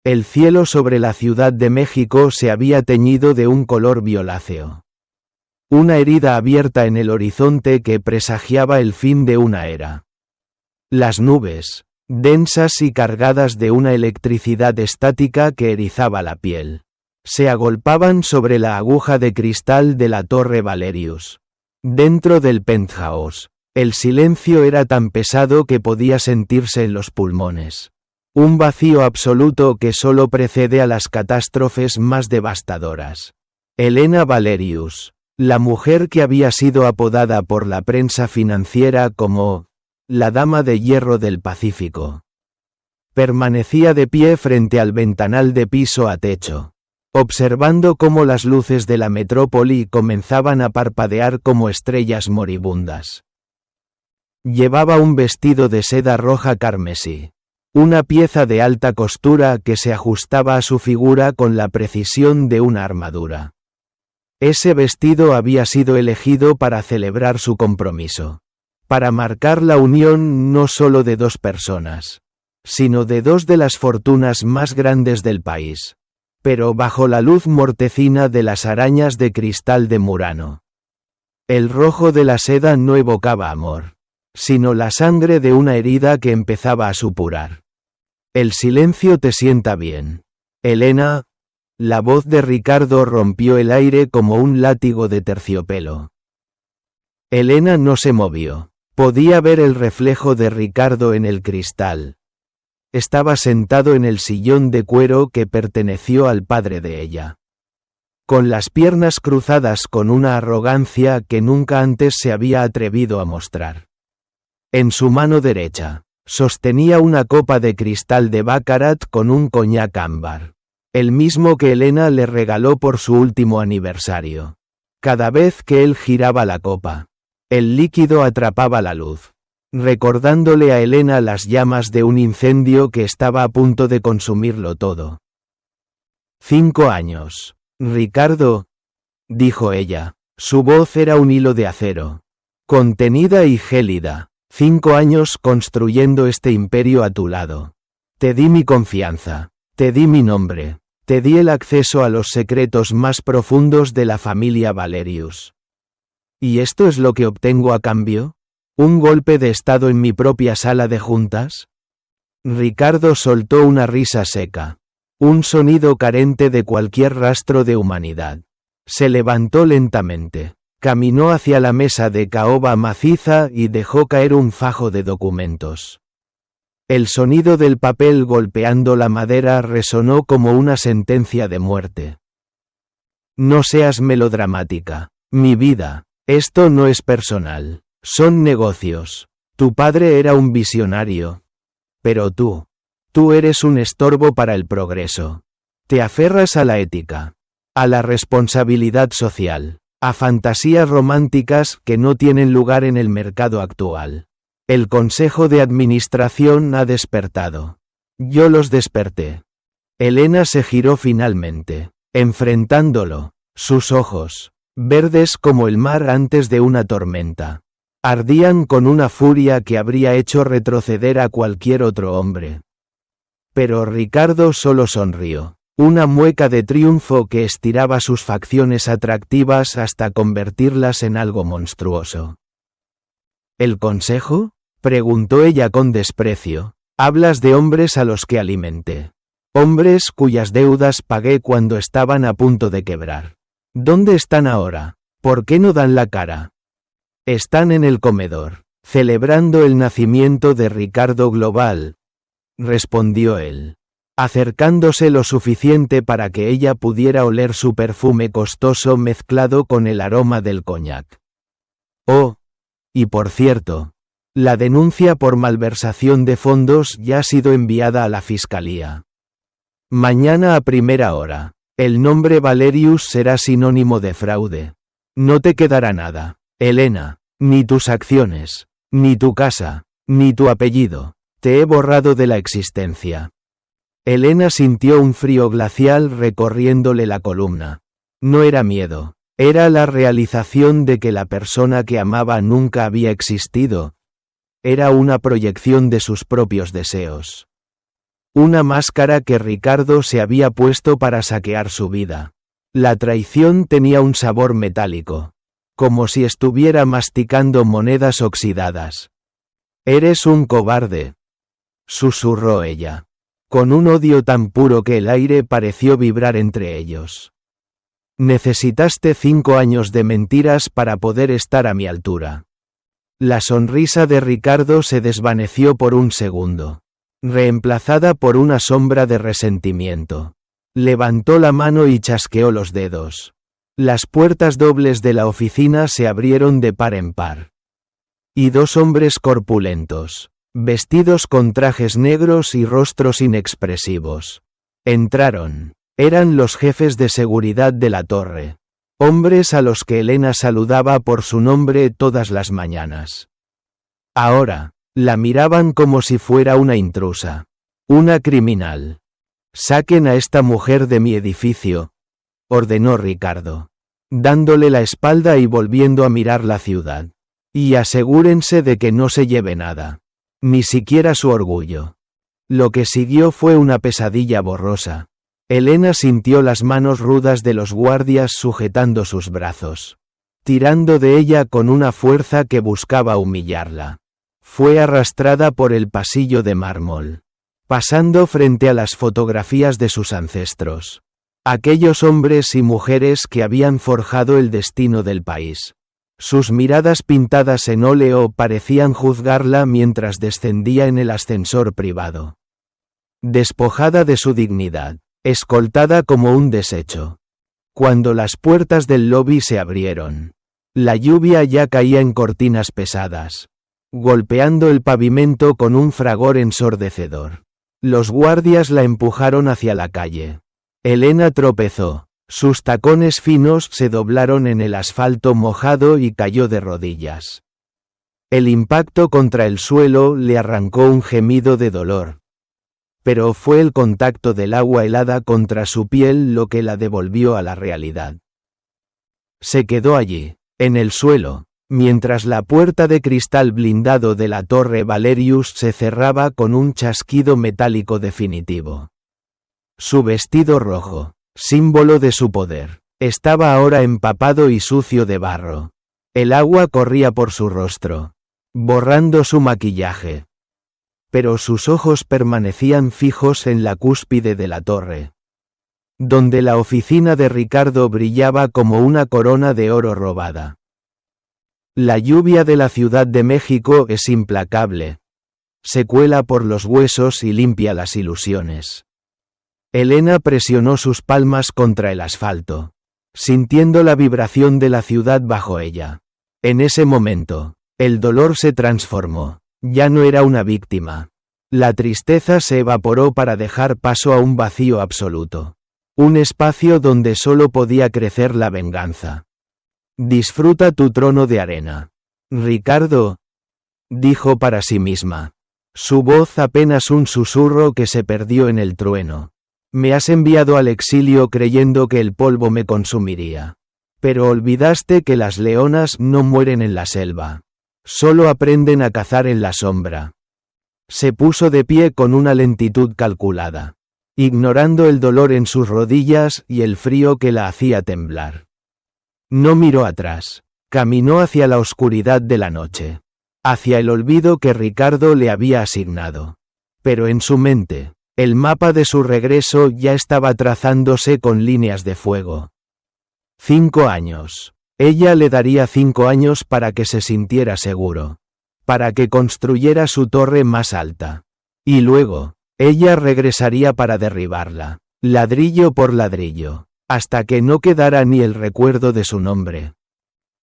El cielo sobre la Ciudad de México se había teñido de un color violáceo. Una herida abierta en el horizonte que presagiaba el fin de una era. Las nubes, densas y cargadas de una electricidad estática que erizaba la piel, se agolpaban sobre la aguja de cristal de la Torre Valerius. Dentro del penthouse, el silencio era tan pesado que podía sentirse en los pulmones. Un vacío absoluto que solo precede a las catástrofes más devastadoras. Elena Valerius, la mujer que había sido apodada por la prensa financiera como la Dama de Hierro del Pacífico, permanecía de pie frente al ventanal de piso a techo, observando cómo las luces de la metrópoli comenzaban a parpadear como estrellas moribundas. Llevaba un vestido de seda roja carmesí, una pieza de alta costura que se ajustaba a su figura con la precisión de una armadura. Ese vestido había sido elegido para celebrar su compromiso, para marcar la unión no solo de dos personas, sino de dos de las fortunas más grandes del país, pero bajo la luz mortecina de las arañas de cristal de Murano. El rojo de la seda no evocaba amor, sino la sangre de una herida que empezaba a supurar. El silencio te sienta bien, Elena. La voz de Ricardo rompió el aire como un látigo de terciopelo. Elena no se movió. Podía ver el reflejo de Ricardo en el cristal. Estaba sentado en el sillón de cuero que perteneció al padre de ella, con las piernas cruzadas con una arrogancia que nunca antes se había atrevido a mostrar. En su mano derecha, sostenía una copa de cristal de baccarat con un coñac ámbar, el mismo que Elena le regaló por su último aniversario. Cada vez que él giraba la copa, el líquido atrapaba la luz, recordándole a Elena las llamas de un incendio que estaba a punto de consumirlo todo. 5 años, Ricardo, dijo ella. Su voz era un hilo de acero, contenida y gélida. 5 años construyendo este imperio a tu lado. Te di mi confianza, te di mi nombre, te di el acceso a los secretos más profundos de la familia Valerius. ¿Y esto es lo que obtengo a cambio? ¿Un golpe de estado en mi propia sala de juntas? Ricardo soltó una risa seca, un sonido carente de cualquier rastro de humanidad. Se levantó lentamente, caminó hacia la mesa de caoba maciza y dejó caer un fajo de documentos. El sonido del papel golpeando la madera resonó como una sentencia de muerte. No seas melodramática, mi vida. Esto no es personal, son negocios. Tu padre era un visionario. Pero tú eres un estorbo para el progreso. Te aferras a la ética, a la responsabilidad social, a fantasías románticas que no tienen lugar en el mercado actual. El Consejo de Administración ha despertado. Yo los desperté. Elena se giró finalmente, enfrentándolo. Sus ojos, verdes como el mar antes de una tormenta, ardían con una furia que habría hecho retroceder a cualquier otro hombre. Pero Ricardo solo sonrió, una mueca de triunfo que estiraba sus facciones atractivas hasta convertirlas en algo monstruoso. ¿El consejo?, preguntó ella con desprecio. Hablas de hombres a los que alimenté. Hombres cuyas deudas pagué cuando estaban a punto de quebrar. ¿Dónde están ahora? ¿Por qué no dan la cara? Están en el comedor, celebrando el nacimiento de Ricardo Global, respondió él, acercándose lo suficiente para que ella pudiera oler su perfume costoso mezclado con el aroma del coñac. Oh, y por cierto, la denuncia por malversación de fondos ya ha sido enviada a la fiscalía. Mañana a primera hora. El nombre Valerius será sinónimo de fraude. No te quedará nada, Elena, ni tus acciones, ni tu casa, ni tu apellido. Te he borrado de la existencia. Elena sintió un frío glacial recorriéndole la columna. No era miedo, era la realización de que la persona que amaba nunca había existido. Era una proyección de sus propios deseos. Una máscara que Ricardo se había puesto para saquear su vida. La traición tenía un sabor metálico, como si estuviera masticando monedas oxidadas. «Eres un cobarde», susurró ella, con un odio tan puro que el aire pareció vibrar entre ellos. «Necesitaste 5 años de mentiras para poder estar a mi altura». La sonrisa de Ricardo se desvaneció por un segundo, reemplazada por una sombra de resentimiento. Levantó la mano y chasqueó los dedos. Las puertas dobles de la oficina se abrieron de par en par. Y 2 hombres corpulentos, vestidos con trajes negros y rostros inexpresivos, entraron. Eran los jefes de seguridad de la torre. Hombres a los que Elena saludaba por su nombre todas las mañanas. Ahora, la miraban como si fuera una intrusa. Una criminal. «Saquen a esta mujer de mi edificio», ordenó Ricardo, dándole la espalda y volviendo a mirar la ciudad. «Y asegúrense de que no se lleve nada. Ni siquiera su orgullo». Lo que siguió fue una pesadilla borrosa. Elena sintió las manos rudas de los guardias sujetando sus brazos, tirando de ella con una fuerza que buscaba humillarla. Fue arrastrada por el pasillo de mármol, pasando frente a las fotografías de sus ancestros, aquellos hombres y mujeres que habían forjado el destino del país. Sus miradas pintadas en óleo parecían juzgarla mientras descendía en el ascensor privado. Despojada de su dignidad, escoltada como un desecho. Cuando las puertas del lobby se abrieron, la lluvia ya caía en cortinas pesadas, golpeando el pavimento con un fragor ensordecedor. Los guardias la empujaron hacia la calle. Elena tropezó, sus tacones finos se doblaron en el asfalto mojado y cayó de rodillas. El impacto contra el suelo le arrancó un gemido de dolor. Pero fue el contacto del agua helada contra su piel lo que la devolvió a la realidad. Se quedó allí, en el suelo, mientras la puerta de cristal blindado de la Torre Valerius se cerraba con un chasquido metálico definitivo. Su vestido rojo, símbolo de su poder, estaba ahora empapado y sucio de barro. El agua corría por su rostro, borrando su maquillaje. Pero sus ojos permanecían fijos en la cúspide de la torre, donde la oficina de Ricardo brillaba como una corona de oro robada. La lluvia de la Ciudad de México es implacable. Se cuela por los huesos y limpia las ilusiones. Elena presionó sus palmas contra el asfalto, sintiendo la vibración de la ciudad bajo ella. En ese momento, el dolor se transformó. Ya no era una víctima. La tristeza se evaporó para dejar paso a un vacío absoluto. Un espacio donde solo podía crecer la venganza. «Disfruta tu trono de arena, Ricardo», dijo para sí misma. Su voz apenas un susurro que se perdió en el trueno. «Me has enviado al exilio creyendo que el polvo me consumiría. Pero olvidaste que las leonas no mueren en la selva. Solo aprenden a cazar en la sombra». Se puso de pie con una lentitud calculada, ignorando el dolor en sus rodillas y el frío que la hacía temblar. No miró atrás, caminó hacia la oscuridad de la noche, hacia el olvido que Ricardo le había asignado. Pero en su mente, el mapa de su regreso ya estaba trazándose con líneas de fuego. 5 años. Ella le daría 5 años para que se sintiera seguro, para que construyera su torre más alta. Y luego, ella regresaría para derribarla, ladrillo por ladrillo, hasta que no quedara ni el recuerdo de su nombre.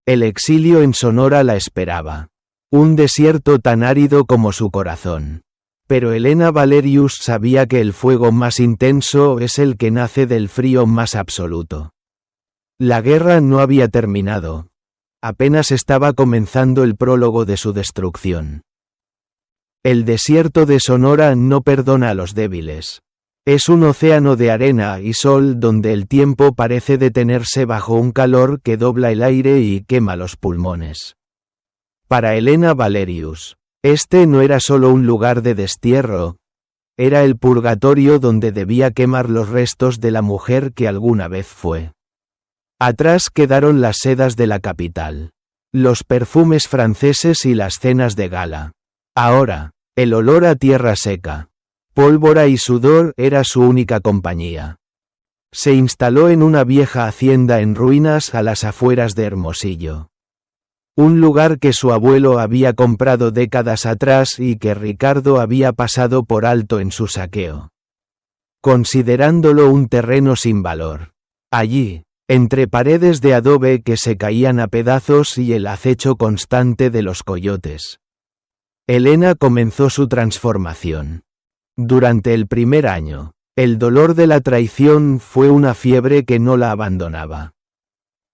El exilio en Sonora la esperaba. Un desierto tan árido como su corazón. Pero Elena Valerius sabía que el fuego más intenso es el que nace del frío más absoluto. La guerra no había terminado. Apenas estaba comenzando el prólogo de su destrucción. El desierto de Sonora no perdona a los débiles. Es un océano de arena y sol donde el tiempo parece detenerse bajo un calor que dobla el aire y quema los pulmones. Para Elena Valerius, este no era solo un lugar de destierro, Era el purgatorio donde debía quemar los restos de la mujer que alguna vez fue. Atrás quedaron las sedas de la capital, los perfumes franceses y las cenas de gala. Ahora, el olor a tierra seca, pólvora y sudor era su única compañía. Se instaló en una vieja hacienda en ruinas a las afueras de Hermosillo. Un lugar que su abuelo había comprado décadas atrás y que Ricardo había pasado por alto en su saqueo, considerándolo un terreno sin valor. Allí, entre paredes de adobe que se caían a pedazos y el acecho constante de los coyotes, Elena comenzó su transformación. Durante el primer año, el dolor de la traición fue una fiebre que no la abandonaba.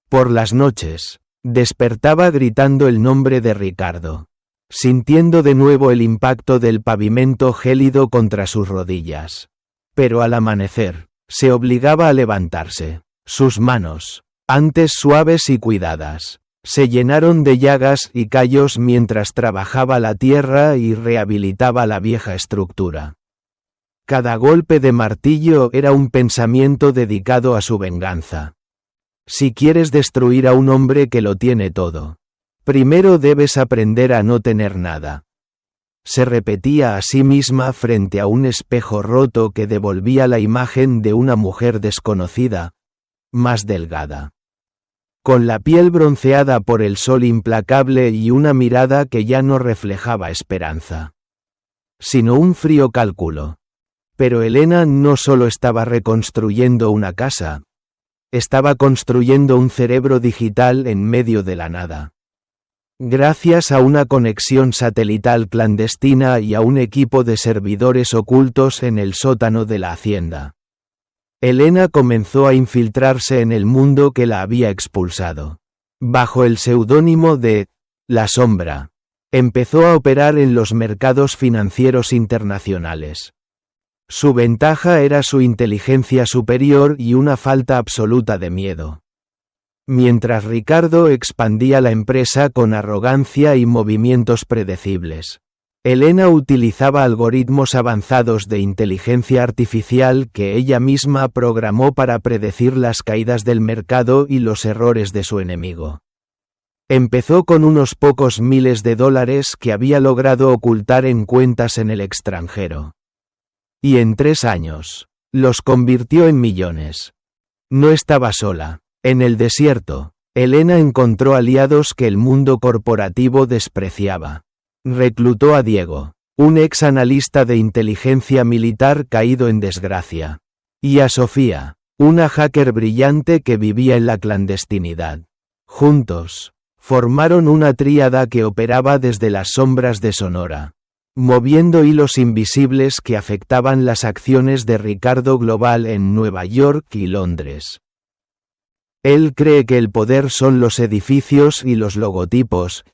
Por las noches, despertaba gritando el nombre de Ricardo, sintiendo de nuevo el impacto del pavimento gélido contra sus rodillas. Pero al amanecer, se obligaba a levantarse. Sus manos, antes suaves y cuidadas, se llenaron de llagas y callos mientras trabajaba la tierra y rehabilitaba la vieja estructura. Cada golpe de martillo era un pensamiento dedicado a su venganza. Si quieres destruir a un hombre que lo tiene todo, primero debes aprender a no tener nada. Se repetía a sí misma frente a un espejo roto que devolvía la imagen de una mujer desconocida, más delgada, con la piel bronceada por el sol implacable y una mirada que ya no reflejaba esperanza, sino un frío cálculo. Pero Elena no solo estaba reconstruyendo una casa, estaba construyendo un cerebro digital en medio de la nada. Gracias a una conexión satelital clandestina y a un equipo de servidores ocultos en el sótano de la hacienda, Elena comenzó a infiltrarse en el mundo que la había expulsado. Bajo el seudónimo de La Sombra, empezó a operar en los mercados financieros internacionales. Su ventaja era su inteligencia superior y una falta absoluta de miedo. Mientras Ricardo expandía la empresa con arrogancia y movimientos predecibles, Elena utilizaba algoritmos avanzados de inteligencia artificial que ella misma programó para predecir las caídas del mercado y los errores de su enemigo. Empezó con unos pocos miles de dólares que había logrado ocultar en cuentas en el extranjero. Y en 3 años, los convirtió en millones. No estaba sola. En el desierto, Elena encontró aliados que el mundo corporativo despreciaba. Reclutó a Diego, un ex analista de inteligencia militar caído en desgracia, y a Sofía, una hacker brillante que vivía en la clandestinidad. Juntos, formaron una tríada que operaba desde las sombras de Sonora, moviendo hilos invisibles que afectaban las acciones de Ricardo Global en Nueva York y Londres. Él cree que el poder son los edificios y los logotipos,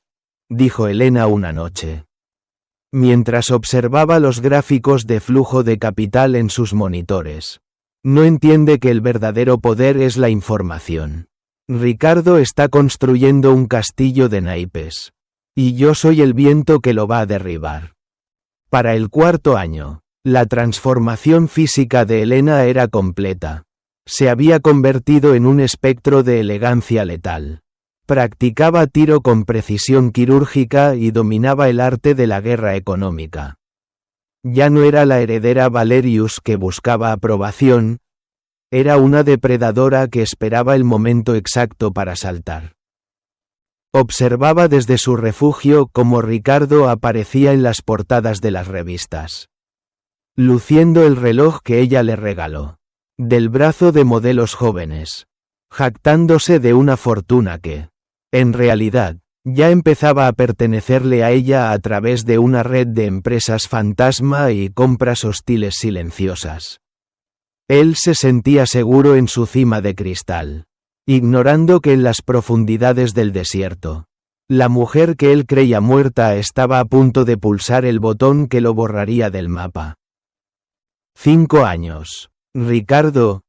dijo Elena una noche, mientras observaba los gráficos de flujo de capital en sus monitores. No entiende que el verdadero poder es la información. Ricardo está construyendo un castillo de naipes, y yo soy el viento que lo va a derribar. Para el 4º año, la transformación física de Elena era completa. Se había convertido en un espectro de elegancia letal. Practicaba tiro con precisión quirúrgica y dominaba el arte de la guerra económica. Ya no era la heredera Valerius que buscaba aprobación, era una depredadora que esperaba el momento exacto para saltar. Observaba desde su refugio cómo Ricardo aparecía en las portadas de las revistas, luciendo el reloj que ella le regaló, del brazo de modelos jóvenes, jactándose de una fortuna que, en realidad, ya empezaba a pertenecerle a ella a través de una red de empresas fantasma y compras hostiles silenciosas. Él se sentía seguro en su cima de cristal, ignorando que en las profundidades del desierto, la mujer que él creía muerta estaba a punto de pulsar el botón que lo borraría del mapa. 5 años. Ricardo,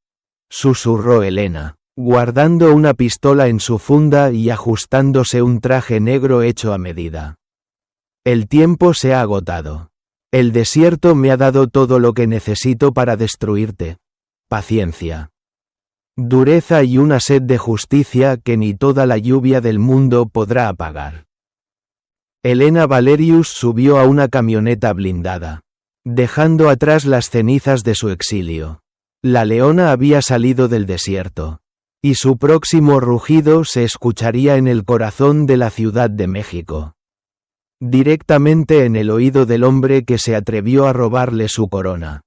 susurró Elena, guardando una pistola en su funda y ajustándose un traje negro hecho a medida. El tiempo se ha agotado. El desierto me ha dado todo lo que necesito para destruirte. Paciencia. Dureza y una sed de justicia que ni toda la lluvia del mundo podrá apagar. Helena Valerius subió a una camioneta blindada, dejando atrás las cenizas de su exilio. La leona había salido del desierto, y su próximo rugido se escucharía en el corazón de la Ciudad de México. Directamente en el oído del hombre que se atrevió a robarle su corona.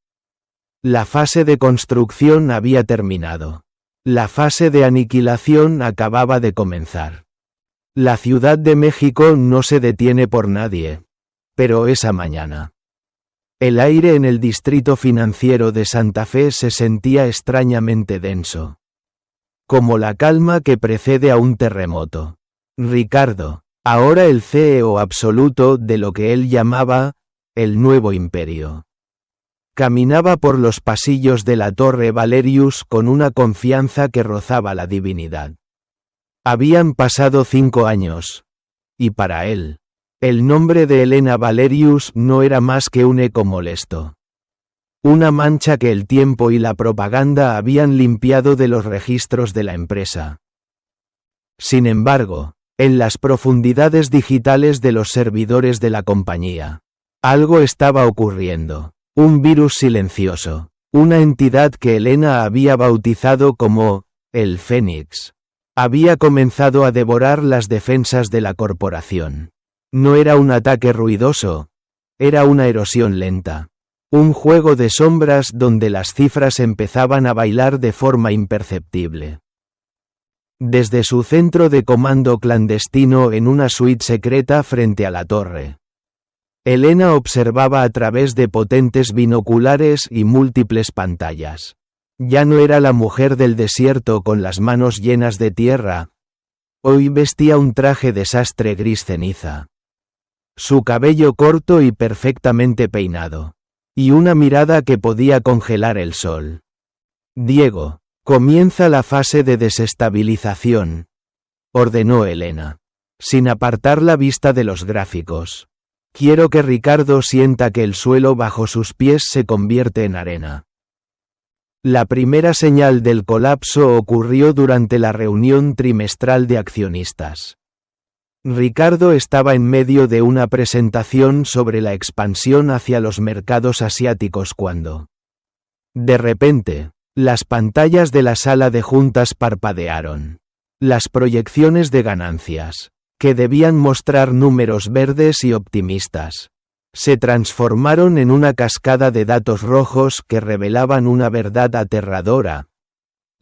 La fase de construcción había terminado. La fase de aniquilación acababa de comenzar. La Ciudad de México no se detiene por nadie. Pero esa mañana. El aire en el distrito financiero de Santa Fe se sentía extrañamente denso. Como la calma que precede a un terremoto. Ricardo, ahora el CEO absoluto de lo que él llamaba, el nuevo imperio. Caminaba por los pasillos de la Torre Valerius con una confianza que rozaba la divinidad. Habían pasado 5 años. Y para él, el nombre de Helena Valerius no era más que un eco molesto. Una mancha que el tiempo y la propaganda habían limpiado de los registros de la empresa. Sin embargo, en las profundidades digitales de los servidores de la compañía, algo estaba ocurriendo. Un virus silencioso, una entidad que Helena había bautizado como el Fénix, había comenzado a devorar las defensas de la corporación. No era un ataque ruidoso, era una erosión lenta. Un juego de sombras donde las cifras empezaban a bailar de forma imperceptible. Desde su centro de comando clandestino en una suite secreta frente a la torre, Helena observaba a través de potentes binoculares y múltiples pantallas. Ya no era la mujer del desierto con las manos llenas de tierra. Hoy vestía un traje de sastre gris ceniza. Su cabello corto y perfectamente peinado. Y una mirada que podía congelar el sol. Diego, comienza la fase de desestabilización, ordenó Helena, sin apartar la vista de los gráficos. Quiero que Ricardo sienta que el suelo bajo sus pies se convierte en arena. La primera señal del colapso ocurrió durante la reunión trimestral de accionistas. Ricardo estaba en medio de una presentación sobre la expansión hacia los mercados asiáticos cuando, de repente, las pantallas de la sala de juntas parpadearon. Las proyecciones de ganancias, que debían mostrar números verdes y optimistas, se transformaron en una cascada de datos rojos que revelaban una verdad aterradora.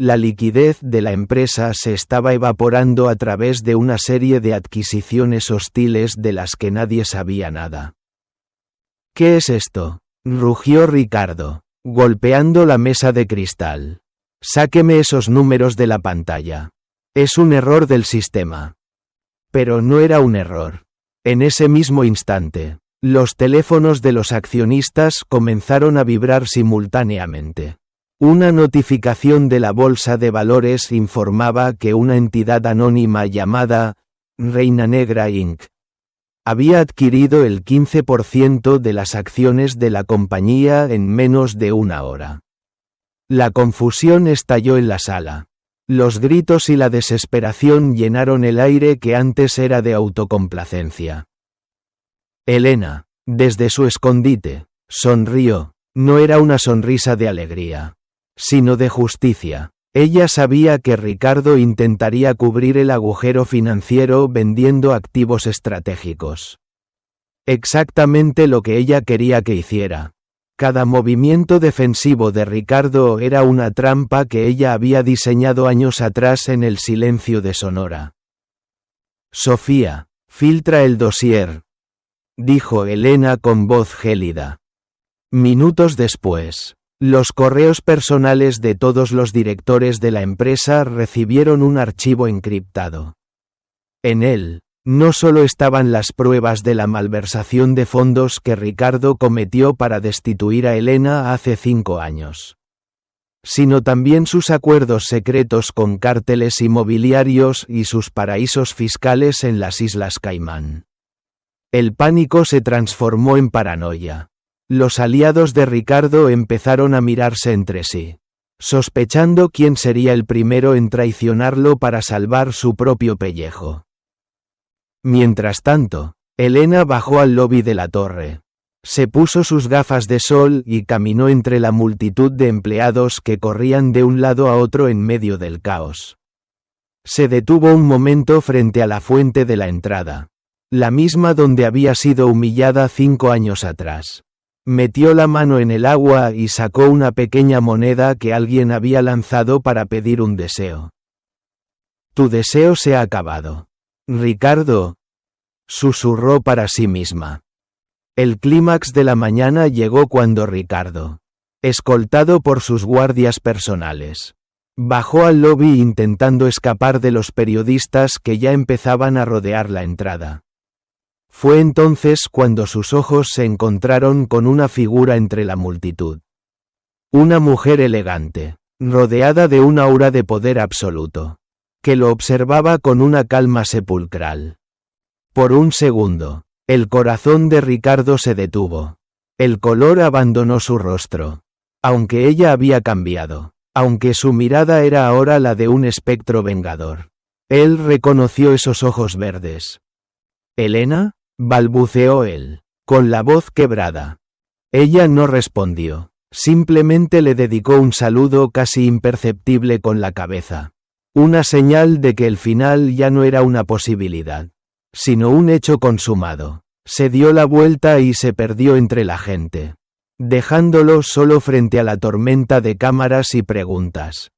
La liquidez de la empresa se estaba evaporando a través de una serie de adquisiciones hostiles de las que nadie sabía nada. ¿Qué es esto?, rugió Ricardo, golpeando la mesa de cristal. Sáqueme esos números de la pantalla. Es un error del sistema. Pero no era un error. En ese mismo instante, los teléfonos de los accionistas comenzaron a vibrar simultáneamente. Una notificación de la Bolsa de Valores informaba que una entidad anónima llamada Reina Negra Inc. había adquirido el 15% de las acciones de la compañía en menos de una hora. La confusión estalló en la sala. Los gritos y la desesperación llenaron el aire que antes era de autocomplacencia. Helena, desde su escondite, sonrió. No era una sonrisa de alegría, sino de justicia. Ella sabía que Ricardo intentaría cubrir el agujero financiero vendiendo activos estratégicos. Exactamente lo que ella quería que hiciera. Cada movimiento defensivo de Ricardo era una trampa que ella había diseñado años atrás en el silencio de Sonora. Sofía, filtra el dossier, dijo Helena con voz gélida. Minutos después, los correos personales de todos los directores de la empresa recibieron un archivo encriptado. En él, no solo estaban las pruebas de la malversación de fondos que Ricardo cometió para destituir a Helena hace 5 años, sino también sus acuerdos secretos con cárteles inmobiliarios y sus paraísos fiscales en las Islas Caimán. El pánico se transformó en paranoia. Los aliados de Ricardo empezaron a mirarse entre sí, sospechando quién sería el primero en traicionarlo para salvar su propio pellejo. Mientras tanto, Elena bajó al lobby de la torre. Se puso sus gafas de sol y caminó entre la multitud de empleados que corrían de un lado a otro en medio del caos. Se detuvo un momento frente a la fuente de la entrada, la misma donde había sido humillada 5 años atrás. Metió la mano en el agua y sacó una pequeña moneda que alguien había lanzado para pedir un deseo. «Tu deseo se ha acabado, Ricardo», susurró para sí misma. El clímax de la mañana llegó cuando Ricardo, escoltado por sus guardias personales, bajó al lobby intentando escapar de los periodistas que ya empezaban a rodear la entrada. Fue entonces cuando sus ojos se encontraron con una figura entre la multitud. Una mujer elegante, rodeada de una aura de poder absoluto, que lo observaba con una calma sepulcral. Por un segundo, el corazón de Ricardo se detuvo. El color abandonó su rostro. Aunque ella había cambiado, aunque su mirada era ahora la de un espectro vengador, él reconoció esos ojos verdes. «¿Elena?», balbuceó él, con la voz quebrada. Ella no respondió, simplemente le dedicó un saludo casi imperceptible con la cabeza. Una señal de que el final ya no era una posibilidad, sino un hecho consumado. Se dio la vuelta y se perdió entre la gente, dejándolo solo frente a la tormenta de cámaras y preguntas.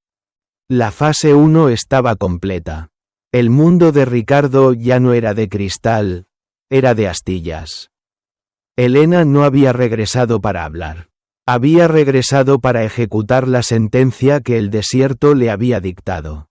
La fase 1 estaba completa. El mundo de Ricardo ya no era de cristal, era de astillas. Elena no había regresado para hablar. Había regresado para ejecutar la sentencia que el desierto le había dictado.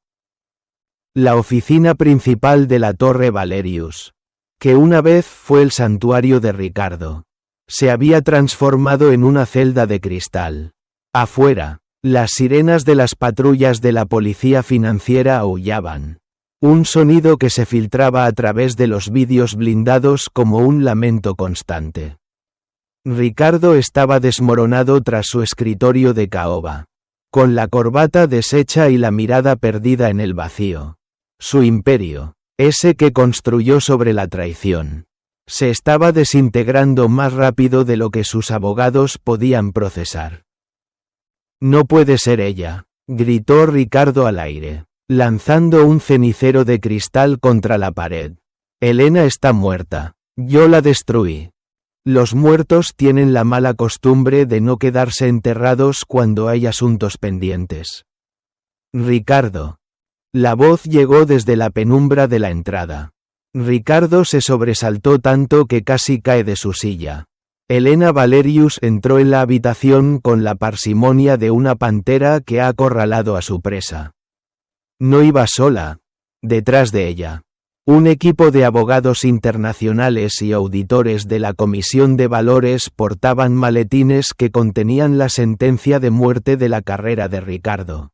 La oficina principal de la Torre Valerius, que una vez fue el santuario de Ricardo, se había transformado en una celda de cristal. Afuera, las sirenas de las patrullas de la policía financiera aullaban, un sonido que se filtraba a través de los vidrios blindados como un lamento constante. Ricardo estaba desmoronado tras su escritorio de caoba, con la corbata deshecha y la mirada perdida en el vacío. Su imperio, ese que construyó sobre la traición, se estaba desintegrando más rápido de lo que sus abogados podían procesar. «No puede ser ella», gritó Ricardo al aire, lanzando un cenicero de cristal contra la pared. «Elena está muerta. Yo la destruí». Los muertos tienen la mala costumbre de no quedarse enterrados cuando hay asuntos pendientes. «Ricardo». La voz llegó desde la penumbra de la entrada. Ricardo se sobresaltó tanto que casi cae de su silla. Elena Valerius entró en la habitación con la parsimonia de una pantera que ha acorralado a su presa. No iba sola. Detrás de ella, un equipo de abogados internacionales y auditores de la Comisión de Valores portaban maletines que contenían la sentencia de muerte de la carrera de Ricardo.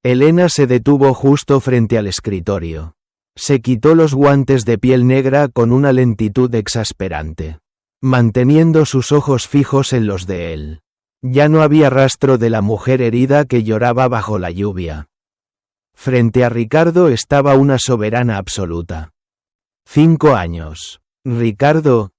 Elena se detuvo justo frente al escritorio. Se quitó los guantes de piel negra con una lentitud exasperante, manteniendo sus ojos fijos en los de él. Ya no había rastro de la mujer herida que lloraba bajo la lluvia. Frente a Ricardo estaba una soberana absoluta. 5 años. «Ricardo»,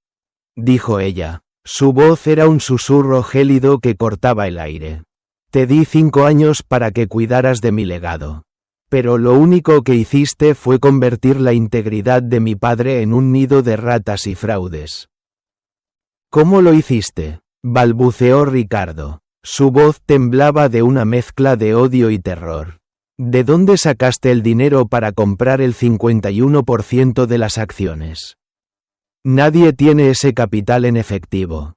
dijo ella. Su voz era un susurro gélido que cortaba el aire. «Te di 5 años para que cuidaras de mi legado. Pero lo único que hiciste fue convertir la integridad de mi padre en un nido de ratas y fraudes». «¿Cómo lo hiciste?», balbuceó Ricardo. Su voz temblaba de una mezcla de odio y terror. «¿De dónde sacaste el dinero para comprar el 51% de las acciones? Nadie tiene ese capital en efectivo».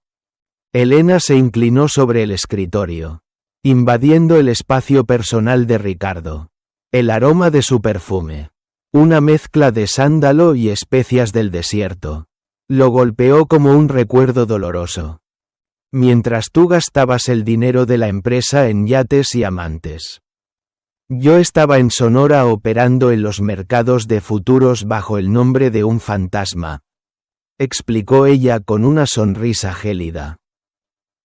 Elena se inclinó sobre el escritorio, invadiendo el espacio personal de Ricardo. El aroma de su perfume, una mezcla de sándalo y especias del desierto, lo golpeó como un recuerdo doloroso. «Mientras tú gastabas el dinero de la empresa en yates y amantes, yo estaba en Sonora operando en los mercados de futuros bajo el nombre de un fantasma», explicó ella con una sonrisa gélida.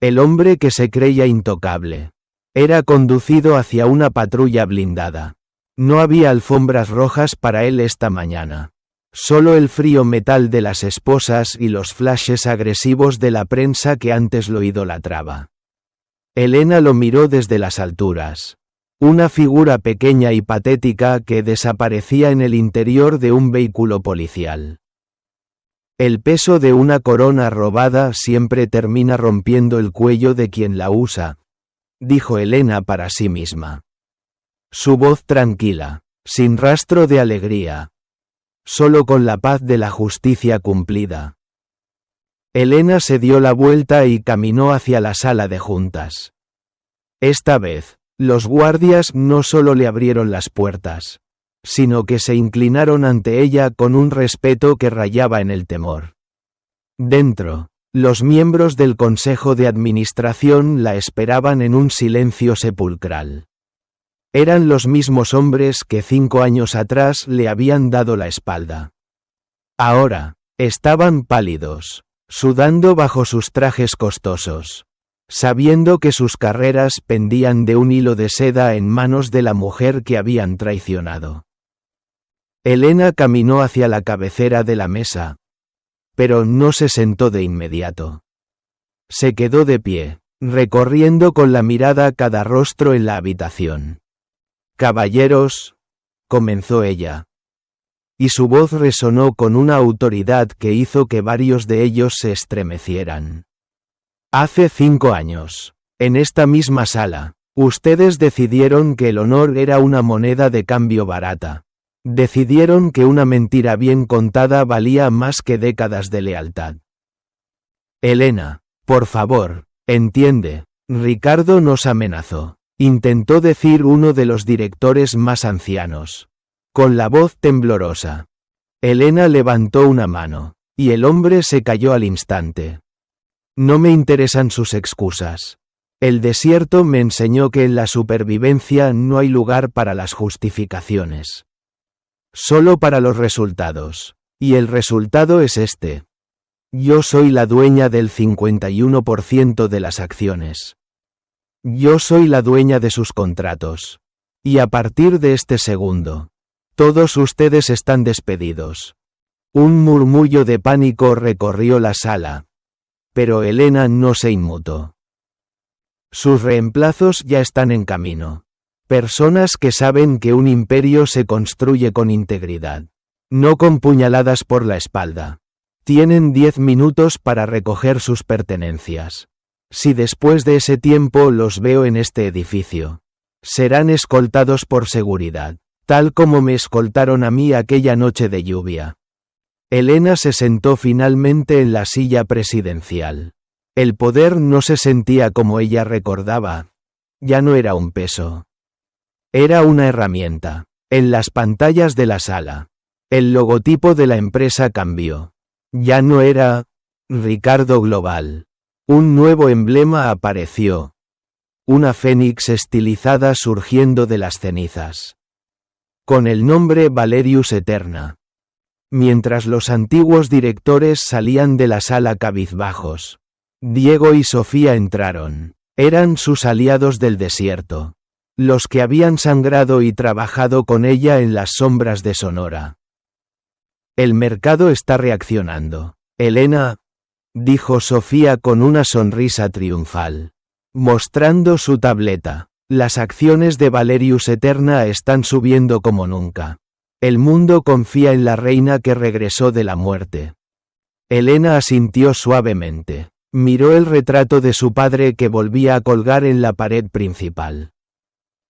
El hombre que se creía intocable. Era conducido hacia una patrulla blindada. No había alfombras rojas para él esta mañana. Solo el frío metal de las esposas y los flashes agresivos de la prensa que antes lo idolatraba. Elena lo miró desde las alturas. Una figura pequeña y patética que desaparecía en el interior de un vehículo policial. El peso de una corona robada siempre termina rompiendo el cuello de quien la usa, dijo Elena para sí misma. Su voz tranquila, sin rastro de alegría. Solo con la paz de la justicia cumplida. Elena se dio la vuelta y caminó hacia la sala de juntas. Esta vez, los guardias no solo le abrieron las puertas, sino que se inclinaron ante ella con un respeto que rayaba en el temor. Dentro, los miembros del Consejo de Administración la esperaban en un silencio sepulcral. Eran los mismos hombres que 5 años atrás le habían dado la espalda. Ahora, estaban pálidos, sudando bajo sus trajes costosos, sabiendo que sus carreras pendían de un hilo de seda en manos de la mujer que habían traicionado. Elena caminó hacia la cabecera de la mesa, pero no se sentó de inmediato. Se quedó de pie, recorriendo con la mirada cada rostro en la habitación. «Caballeros», comenzó ella. Y su voz resonó con una autoridad que hizo que varios de ellos se estremecieran. «Hace 5 años, en esta misma sala, ustedes decidieron que el honor era una moneda de cambio barata. Decidieron que una mentira bien contada valía más que décadas de lealtad. Elena, por favor, entiende, Ricardo nos amenazó», intentó decir uno de los directores más ancianos, con la voz temblorosa. Elena levantó una mano, y el hombre se cayó al instante. «No me interesan sus excusas. El desierto me enseñó que en la supervivencia no hay lugar para las justificaciones. Solo para los resultados. Y el resultado es este. Yo soy la dueña del 51% de las acciones. Yo soy la dueña de sus contratos. Y a partir de este segundo, todos ustedes están despedidos». Un murmullo de pánico recorrió la sala. Pero Elena no se inmutó. Sus reemplazos ya están en camino. Personas que saben que un imperio se construye con integridad, no con puñaladas por la espalda. Tienen 10 minutos para recoger sus pertenencias. Si después de ese tiempo los veo en este edificio, serán escoltados por seguridad, tal como me escoltaron a mí aquella noche de lluvia. Elena se sentó finalmente en la silla presidencial. El poder no se sentía como ella recordaba. Ya no era un peso. Era una herramienta. En las pantallas de la sala, el logotipo de la empresa cambió. Ya no era Ricardo Global. Un nuevo emblema apareció. Una fénix estilizada surgiendo de las cenizas. Con el nombre Valerius Eterna. Mientras los antiguos directores salían de la sala cabizbajos, Diego y Sofía entraron. Eran sus aliados del desierto. Los que habían sangrado y trabajado con ella en las sombras de Sonora. «El mercado está reaccionando, Elena», dijo Sofía con una sonrisa triunfal, mostrando su tableta. «Las acciones de Valerius Eterna están subiendo como nunca. El mundo confía en la reina que regresó de la muerte». Elena asintió suavemente. Miró el retrato de su padre que volvía a colgar en la pared principal.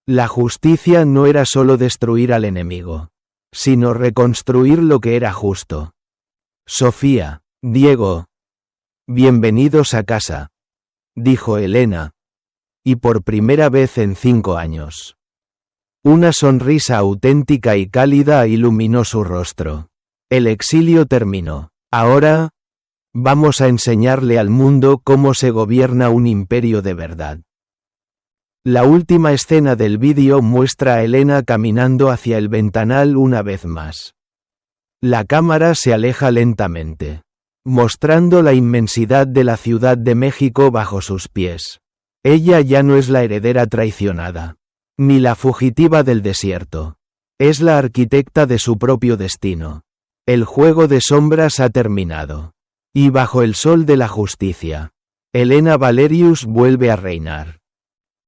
La justicia no era solo destruir al enemigo, sino reconstruir lo que era justo. «Sofía, Diego, bienvenidos a casa», dijo Elena. Y por primera vez en 5 años. Una sonrisa auténtica y cálida iluminó su rostro. El exilio terminó. Ahora, vamos a enseñarle al mundo cómo se gobierna un imperio de verdad. La última escena del vídeo muestra a Elena caminando hacia el ventanal una vez más. La cámara se aleja lentamente, mostrando la inmensidad de la Ciudad de México bajo sus pies. Ella ya no es la heredera traicionada, ni la fugitiva del desierto. Es la arquitecta de su propio destino. El juego de sombras ha terminado. Y bajo el sol de la justicia, Helena Valerius vuelve a reinar.